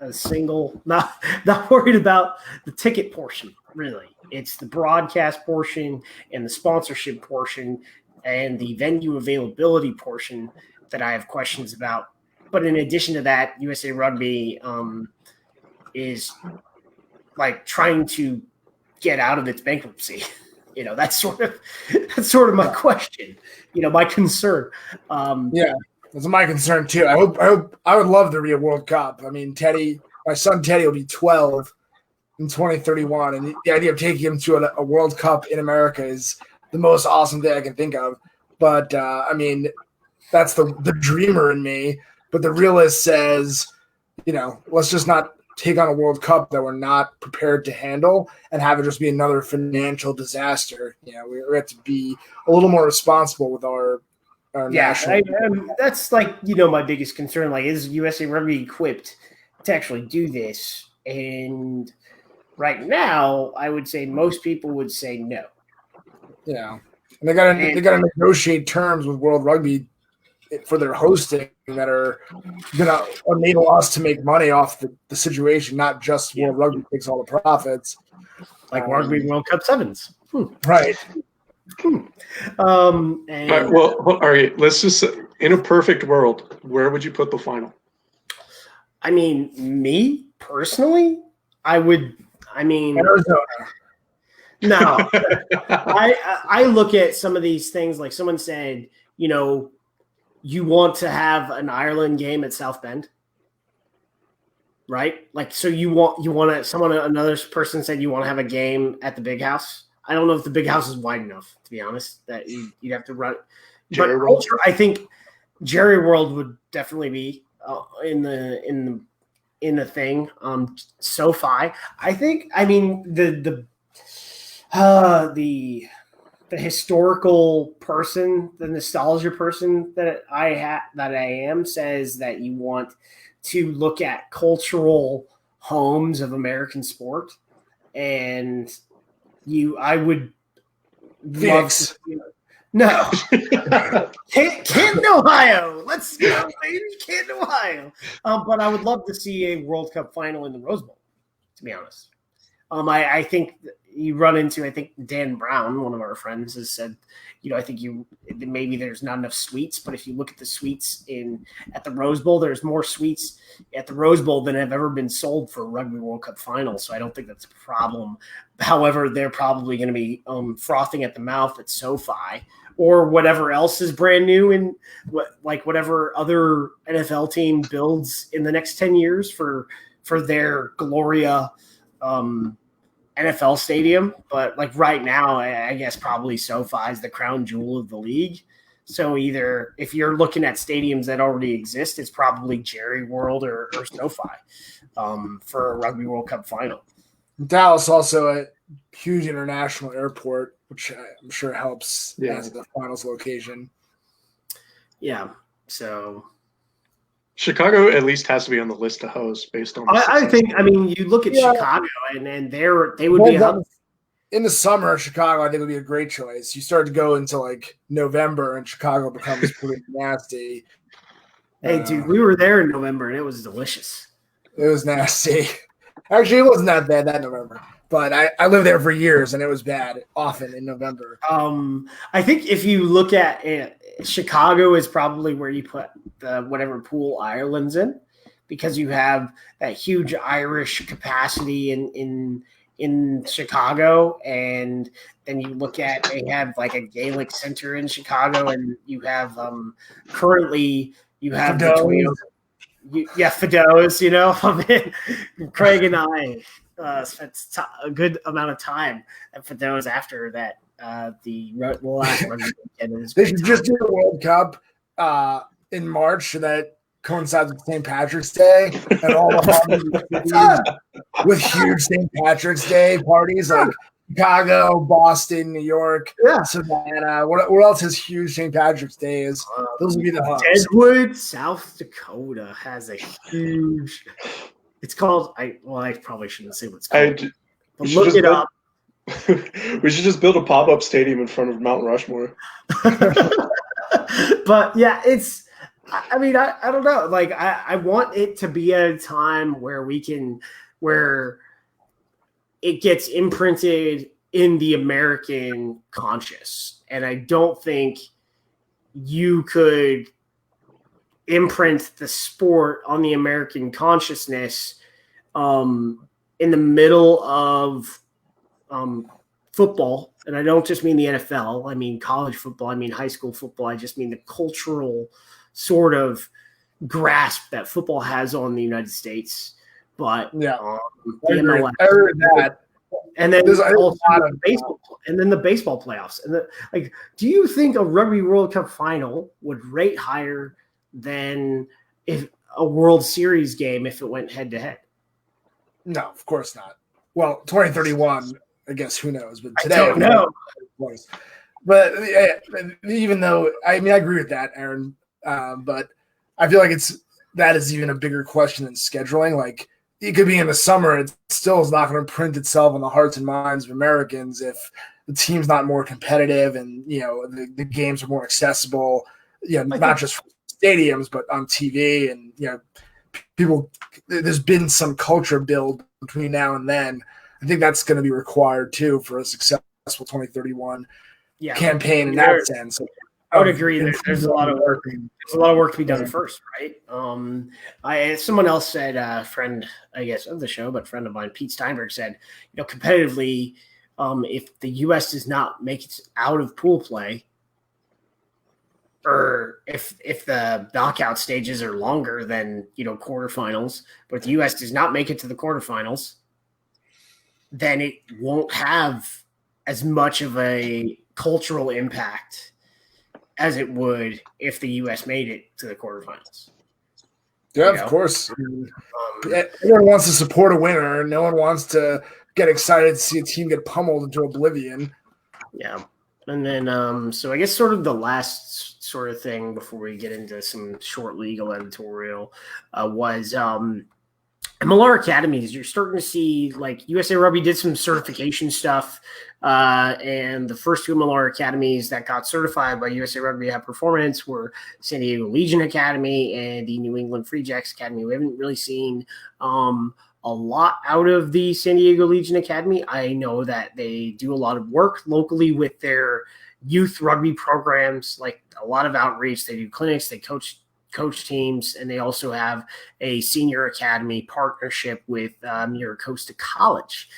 a single. Not worried about the ticket portion. Really, it's the broadcast portion and the sponsorship portion and the venue availability portion that I have questions about. But in addition to that, USA Rugby is like trying to get out of its bankruptcy. That's sort of my question. My concern. That's my concern too. I would love there to be a World Cup. I mean, my son Teddy will be 12 in 2031, and the idea of taking him to a World Cup in America is the most awesome thing I can think of. But I mean, that's the dreamer in me. But the realist says, let's just not take on a World Cup that we're not prepared to handle and have it just be another financial disaster. We have to be a little more responsible with our national. That's my biggest concern. Like, is USA Rugby equipped to actually do this? And right now, I would say most people would say no. And they got to negotiate terms with World Rugby for their hosting that are going to enable us to make money off the situation, not just World Rugby takes all the profits. Like Rugby World Cup Sevens. Right. All right, let's just in a perfect world, where would you put the final? I mean, me personally, Arizona. No. I look at some of these things, like someone said, you want to have an Ireland game at South Bend, right? Like, so another person said you want to have a game at the Big House. I don't know if the Big House is wide enough, to be honest, that you'd have to run. But I think Jerry World would definitely be in the thing. SoFi, I think. I mean, the historical person, the nostalgia person that I am, says that you want to look at cultural homes of American sport, and I would love to. No, Canton, Ohio. Let's go, baby, Canton, Ohio. But I would love to see a World Cup final in the Rose Bowl, to be honest. I think you run into, I think Dan Brown, one of our friends, has said, I think maybe there's not enough suites, but if you look at the suites at the Rose Bowl, there's more suites at the Rose Bowl than have ever been sold for a Rugby World Cup final. So I don't think that's a problem. However, they're probably going to be frothing at the mouth at SoFi or whatever else is brand new, and whatever other NFL team builds in the next 10 years for their Gloria NFL stadium. But right now, I guess probably SoFi is the crown jewel of the league. So either if you're looking at stadiums that already exist, it's probably Jerry World or SoFi for a Rugby World Cup final. Dallas also a huge international airport, which I'm sure helps as the finals location. Yeah. So Chicago at least has to be on the list to host based on. I think. I mean, you look at Chicago, and they would be in the summer. Chicago, I think, would be a great choice. You start to go into like November, and Chicago becomes pretty nasty. Hey, dude, we were there in November, and it was delicious. It was nasty. Actually, it wasn't that bad that November, but I lived there for years, and it was bad often in November. I think if you look at it, Chicago is probably where you put whatever pool Ireland's in, because you have that huge Irish capacity in Chicago, and then you look at they have like a Gaelic center in Chicago, and you have currently you have the Toyota. Fido's, Craig and I spent a good amount of time at Fido's after that. The last rugby weekend. They should just do the World Cup in March, so that coincides with St. Patrick's Day, and all the with huge St. Patrick's Day parties like Chicago, Boston, New York, Savannah. What else has huge St. Patrick's Days? Those would be the hubs. Deadwood, South Dakota has a huge. It's called. I probably shouldn't say what it's called. But look it up. We should just build a pop-up stadium in front of Mount Rushmore. But yeah, it's. I mean, I don't know. Like, I want it to be at a time where where it gets imprinted in the American conscious. And I don't think you could imprint the sport on the American consciousness in the middle of football. And I don't just mean the NFL. I mean college football. I mean high school football. I just mean the cultural sort of grasp that football has on the United States. But the MLR, I heard that. And then the baseball, and then the baseball playoffs. And do you think a Rugby World Cup final would rate higher than if a World Series game if it went head to head? No, of course not. Well, 2031, I guess, who knows? But today, I don't know. But even though I agree with that, Aaron. But I feel like that is even a bigger question than scheduling. Like, it could be in the summer, it still is not going to print itself on the hearts and minds of Americans if the team's not more competitive and the games are more accessible. Not just from stadiums but on TV, and people. There's been some culture build between now and then. I think that's going to be required too for a successful 2031 campaign in that sense. I would agree. There's a lot of work. There's a lot of work to be done first, right? Someone else said, a friend, I guess, of the show, but friend of mine, Pete Steinberg, said, competitively, if the U.S. does not make it out of pool play, or if the knockout stages are longer than quarterfinals, but if the U.S. does not make it to the quarterfinals, then it won't have as much of a cultural impact as it would if the U.S. made it to the quarterfinals. Yeah, of course. Everyone wants to support a winner. No one wants to get excited to see a team get pummeled into oblivion. Yeah. And then, so I guess sort of the last sort of thing before we get into some short legal editorial was MLR academies. You're starting to see, like, USA Rugby did some certification stuff, and the first two MLR academies that got certified by USA Rugby High Performance were San Diego Legion Academy and the New England Free Jacks Academy. We haven't really seen a lot out of the San Diego Legion Academy. I know that they do a lot of work locally with their youth rugby programs, like a lot of outreach. They do clinics, they coach teams, and they also have a senior academy partnership with Miracosta College,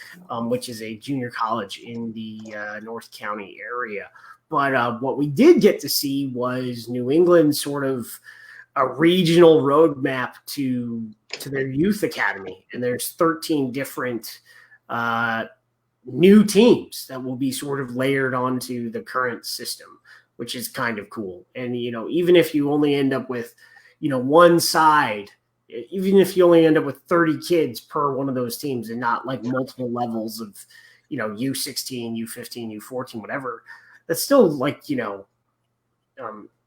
which is a junior college in the North County area. But what we did get to see was New England sort of a regional roadmap to their youth academy, and there's 13 different new teams that will be sort of layered onto the current system, which is kind of cool. And, even if you only end up with, one side, even if you only end up with 30 kids per one of those teams and not like multiple levels of, U16, U15, U14, whatever, that's still like,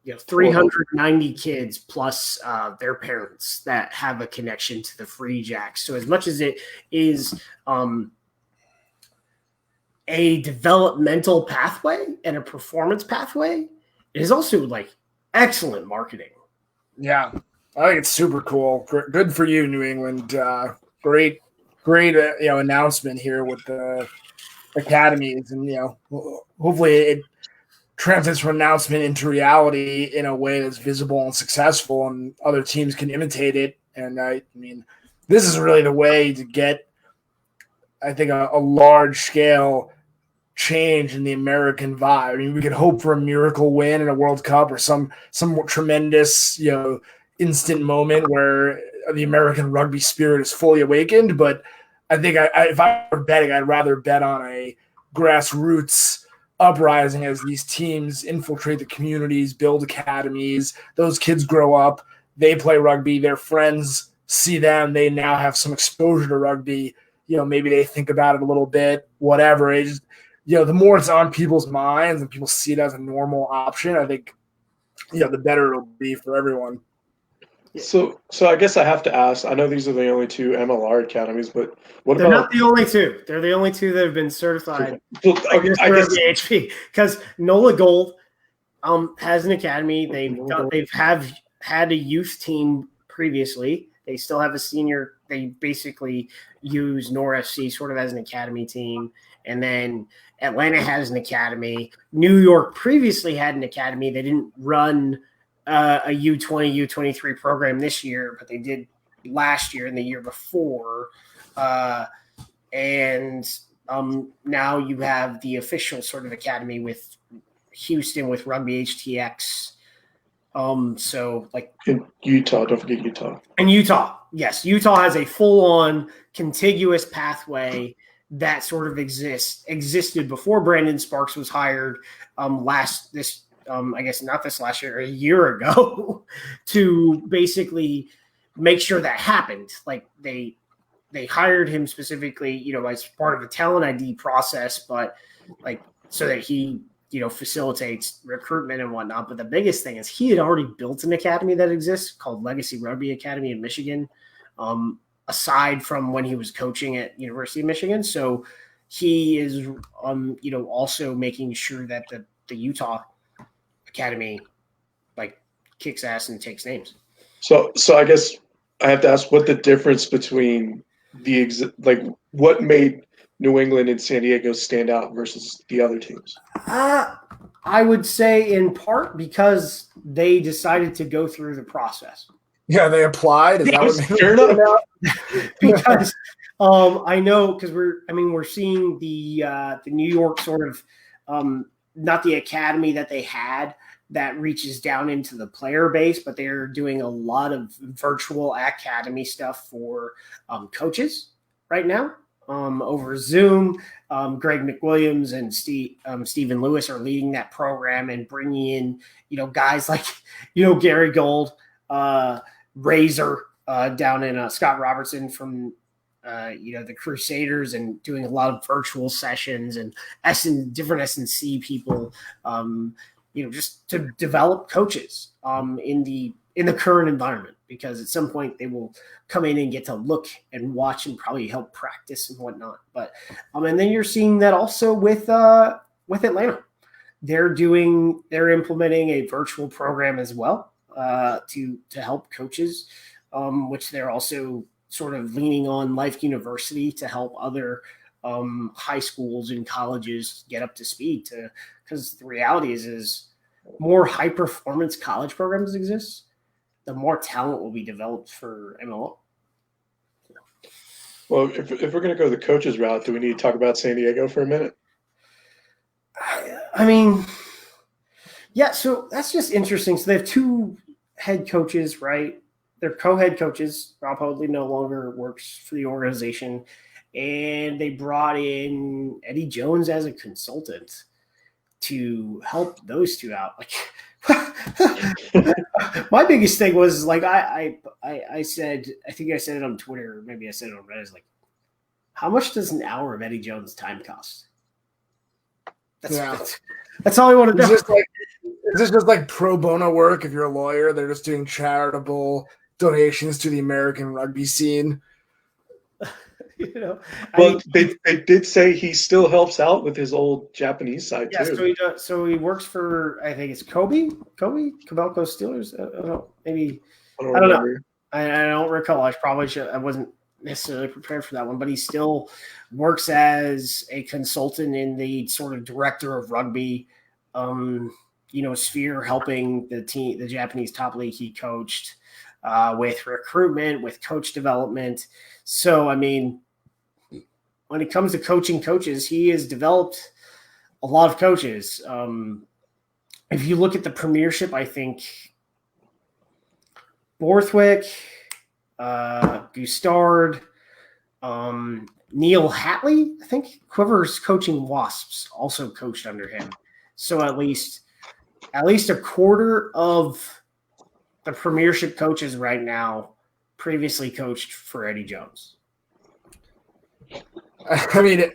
390 kids plus their parents that have a connection to the Free Jacks. So as much as it is a developmental pathway and a performance pathway, it is also like excellent marketing. Yeah, I think it's super cool. Good for you, New England. Great announcement here with the academies, and hopefully it translates from announcement into reality in a way that's visible and successful, and other teams can imitate it. And I mean, this is really the way to get, I think, a large scale change in the American vibe. I mean, we could hope for a miracle win in a World Cup or some tremendous, instant moment where the American rugby spirit is fully awakened. But I think if I were betting, I'd rather bet on a grassroots uprising as these teams infiltrate the communities, build academies. Those kids grow up, they play rugby, their friends see them, they now have some exposure to rugby. Maybe they think about it a little bit, whatever. It just, the more it's on people's minds and people see it as a normal option, I think, the better it'll be for everyone. So I guess I have to ask, I know these are the only two MLR academies, but They're not the only two. They're the only two that have been certified. I guess HP, because NOLA Gold has an academy. They've had a youth team previously. They still have a senior. They basically use NORFC sort of as an academy team. And then Atlanta has an academy. New York previously had an academy. They didn't run a U20, U23 program this year, but they did last year and the year before. And now you have the official sort of academy with Houston with Rugby HTX. So like in Utah, don't forget Utah. And Utah, yes, Utah has a full-on contiguous pathway that sort of existed before Brandon Sparks was hired I guess not this last year, a year ago, to basically make sure that happened. Like they hired him specifically, as part of the talent ID process, but like so that he, facilitates recruitment and whatnot. But the biggest thing is he had already built an academy that exists called Legacy Rugby Academy in Michigan, aside from when he was coaching at University of Michigan. So he is, also making sure that the Utah academy like kicks ass and takes names. So I guess I have to ask what the difference between what made New England and San Diego stand out versus the other teams? I would say in part because they decided to go through the process. Yeah, they applied. Is that what fair enough? Because I know because we're seeing the New York sort of not the academy that they had that reaches down into the player base, but they're doing a lot of virtual academy stuff for coaches right now over Zoom. Greg McWilliams and Stephen Lewis are leading that program and bringing in, guys like, Gary Gold, Razor down in Scott Robertson from, the Crusaders, and doing a lot of virtual sessions and different S&C people, just to develop coaches in the current environment, because at some point they will come in and get to look and watch and probably help practice and whatnot. But and then you're seeing that also with Atlanta. They're implementing a virtual program as well to help coaches, which they're also sort of leaning on Life University to help other high schools and colleges get up to speed because the reality is more high performance college programs exist, the more talent will be developed for MLR. Well, if we're going to go the coaches route, do we need to talk about San Diego for a minute? I mean, yeah, so that's just interesting. So they have two head coaches, right? They're co-head coaches. Rob Hoadley no longer works for the organization. And they brought in Eddie Jones as a consultant to help those two out. Like, my biggest thing was like I said, I think I said it on Twitter, or maybe I said it on Reddit. Like, how much does an hour of Eddie Jones' time cost? That's all I want to know. Just like Is this just like pro bono work? If you're a lawyer, they're just doing charitable donations to the American rugby scene. You know, Well, they did say he still helps out with his old Japanese side yeah. too. So he works for, I think it's Kobelco Steelers. I don't know, maybe I don't I don't know. remember. I don't recall. I wasn't necessarily prepared for that one, but he still works as a consultant in the sort of director of rugby, sphere, helping the Japanese top league he coached with recruitment, with coach development. So, I mean, when it comes to coaching coaches, he has developed a lot of coaches. If you look at the Premiership, I think Borthwick, Gustard, Neil Hatley, I think whoever's coaching Wasps also coached under him. So at least a quarter of the Premiership coaches right now previously coached for Eddie Jones. I mean,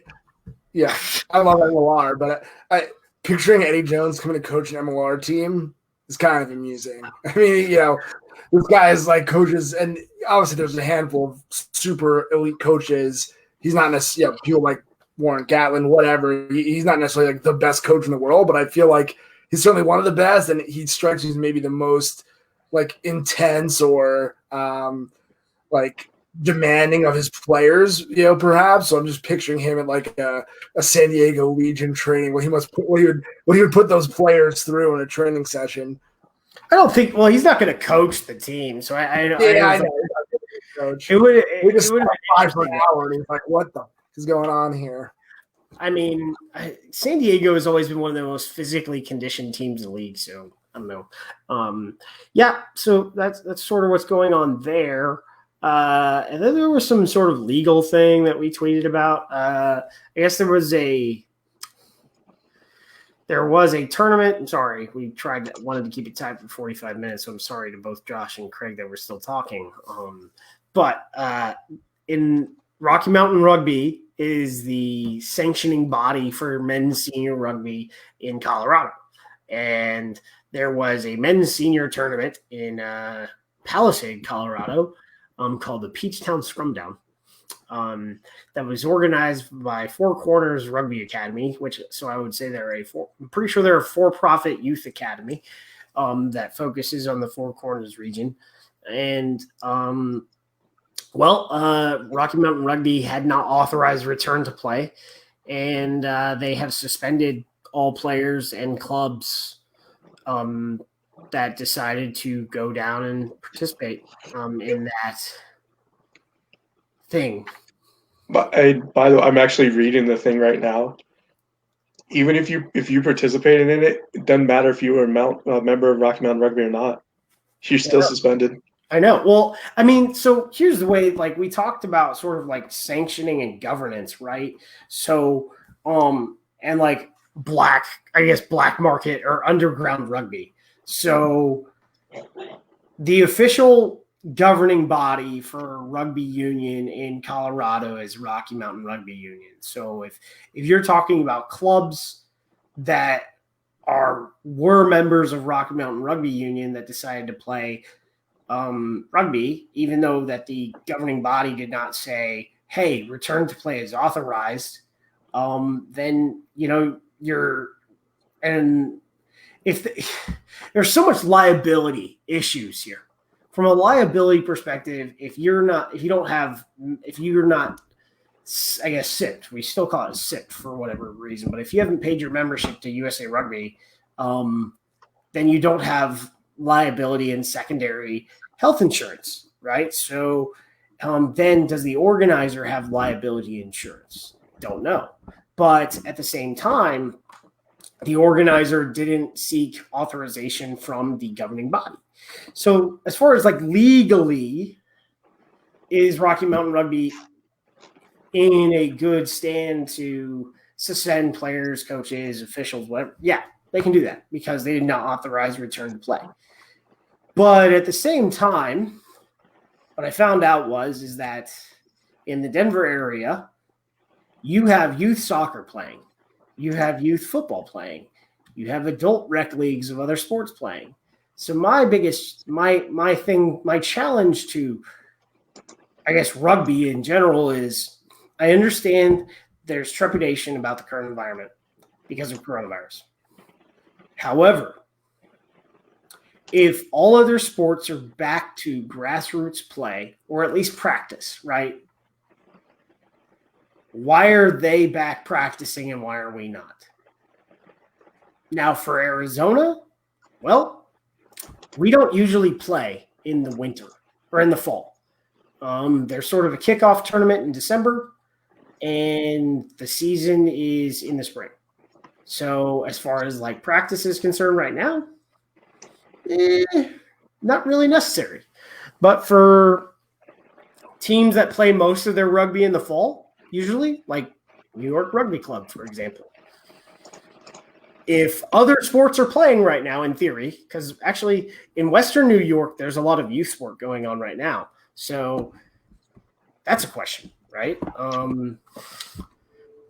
yeah, I love MLR, but picturing Eddie Jones coming to coach an MLR team is kind of amusing. I mean, this guy is like coaches, and obviously there's a handful of super elite coaches. He's not necessarily people like Warren Gatlin, whatever. He's not necessarily like the best coach in the world, but I feel like he's certainly one of the best, and he strikes me as maybe the most like intense or like demanding of his players, perhaps. So I'm just picturing him at like a San Diego Legion training where he would put those players through in a training session. I don't think. Well, he's not going to coach the team, so I know. Coach. It would. He just spent 5 for an hour, and he's like, "What the is going on here?" I mean, San Diego has always been one of the most physically conditioned teams in the league, so I don't know. Yeah, so that's sort of what's going on there. And then there was some sort of legal thing that we tweeted about. I guess there was a tournament. I'm sorry, we wanted to keep it tight for 45 minutes. So I'm sorry to both Josh and Craig that we're still talking. But in Rocky Mountain Rugby is the sanctioning body for men's senior rugby in Colorado, and there was a men's senior tournament in Palisade, Colorado, called the Peachtown Scrumdown, that was organized by Four Corners Rugby Academy, so I would say I'm pretty sure they're a for-profit youth academy that focuses on the Four Corners region. And, Rocky Mountain Rugby had not authorized return to play, and they have suspended all players and clubs that decided to go down and participate in that thing. But by the way, I'm actually reading the thing right now. Even if you participated in it, it doesn't matter if you were a member of Rocky Mountain Rugby or not. You're still suspended. I know. Well, I mean, so here's the way, like we talked about sort of like sanctioning and governance, right? So, and like black market or underground rugby. So the official governing body for rugby union in Colorado is Rocky Mountain Rugby Union. So if you're talking about clubs that were members of Rocky Mountain Rugby Union that decided to play rugby, even though that the governing body did not say, hey, return to play is authorized, then, there's so much liability issues here. From a liability perspective, if you're not, I guess, SIPT, we still call it SIPT for whatever reason, but if you haven't paid your membership to USA Rugby, then you don't have liability and secondary health insurance, right? So then does the organizer have liability insurance? Don't know. But at the same time, the organizer didn't seek authorization from the governing body. So as far as like legally, is Rocky Mountain Rugby in a good stand to suspend players, coaches, officials, whatever? Yeah, they can do that because they did not authorize return to play. But at the same time, what I found out is that in the Denver area, you have youth soccer playing, you have youth football playing, You have adult rec leagues of other sports playing. So my challenge to, I guess, rugby in general is I understand there's trepidation about the current environment because of coronavirus. However, if all other sports are back to grassroots play, or at least practice, right? Why are they back practicing and why are we not? Now for Arizona, well, we don't usually play in the winter or in the fall. There's sort of a kickoff tournament in December, and the season is in the spring. So as far as like practice is concerned right now, not really necessary. But for teams that play most of their rugby in the fall, usually, like New York Rugby Club, for example, if other sports are playing right now, in theory, because actually in Western New York, there's a lot of youth sport going on right now. So that's a question, right?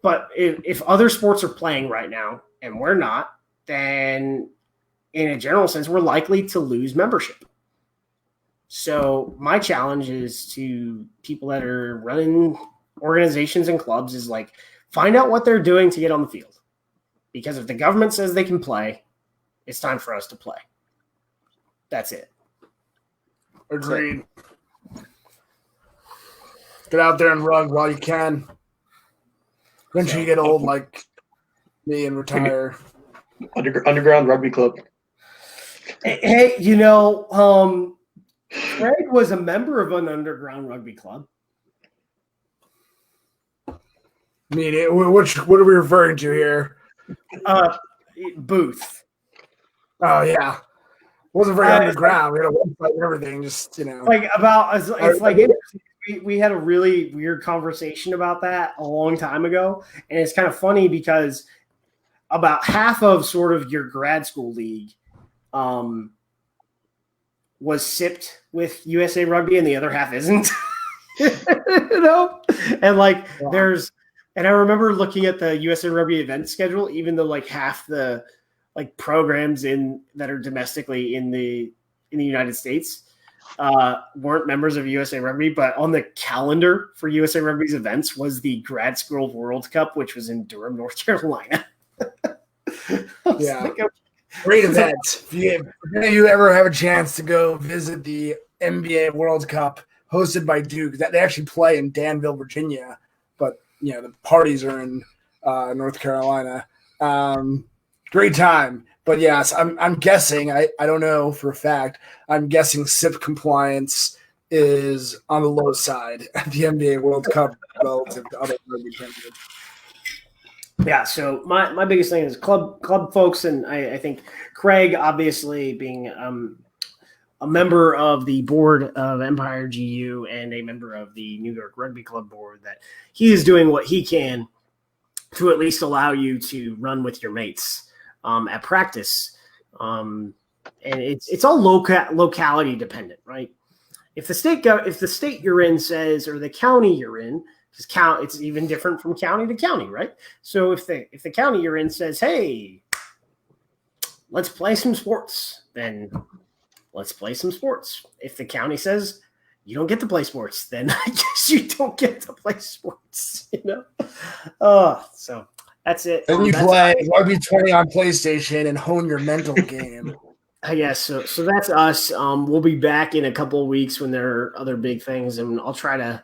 But if other sports are playing right now and we're not, then in a general sense, we're likely to lose membership. So my challenge is to people that are running organizations and clubs is like, find out what they're doing to get on the field. Because if the government says they can play, it's time for us to play. That's it. Agreed. Get out there and rug while you can. Eventually you get old like me and retire. Underground Rugby Club. Hey, Craig was a member of an underground rugby club. I mean, what are we referring to here? Booth. Oh yeah, wasn't very underground. We had a website and everything. Just we had a really weird conversation about that a long time ago, and it's kind of funny because about half of sort of your grad school league was sipped with USA Rugby and the other half isn't. And and I remember looking at the USA Rugby event schedule, even though like half the like programs that are domestically in the United States weren't members of USA Rugby, but on the calendar for USA Rugby's events was the Grad School World Cup, which was in Durham, North Carolina. Yeah. Great event. If you ever have a chance to go visit the NBA World Cup hosted by Duke, that they actually play in Danville, Virginia, but the parties are in North Carolina. Great time. But yes, I'm guessing, I don't know for a fact, I'm guessing SIP compliance is on the low side at the NBA World Cup relative to other rugby championships. Yeah, so my biggest thing is club folks, and I think Craig, obviously being a member of the board of Empire GU and a member of the New York Rugby Club board, that he is doing what he can to at least allow you to run with your mates at practice. And it's all locality dependent, right? If the state you're in says, or the county you're in, because it's even different from county to county, right? So if the county you're in says, hey, let's play some sports, then let's play some sports. If the county says you don't get to play sports, then I guess you don't get to play sports, so that's it. And you play Rugby 20 on PlayStation and hone your mental game. I guess so. So that's us. We'll be back in a couple of weeks when there are other big things, and I'll try to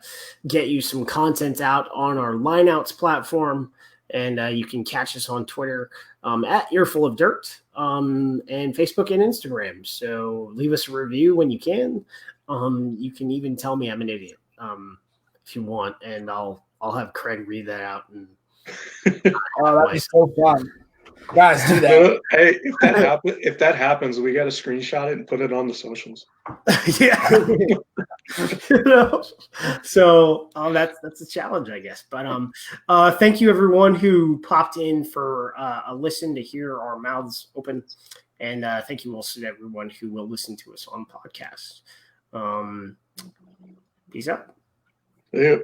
get you some content out on our Lineouts platform, and you can catch us on Twitter at Earful of Dirt, and Facebook and Instagram. So leave us a review when you can. You can even tell me I'm an idiot if you want, and I'll have Craig read that out. And oh, that'd be so fun. Guys, do that. Hey, if that happens, we got to screenshot it and put it on the socials. Yeah. So that's a challenge, I guess. But thank you everyone who popped in for a listen to hear our mouths open, and thank you also to everyone who will listen to us on podcasts. Peace out. Yeah.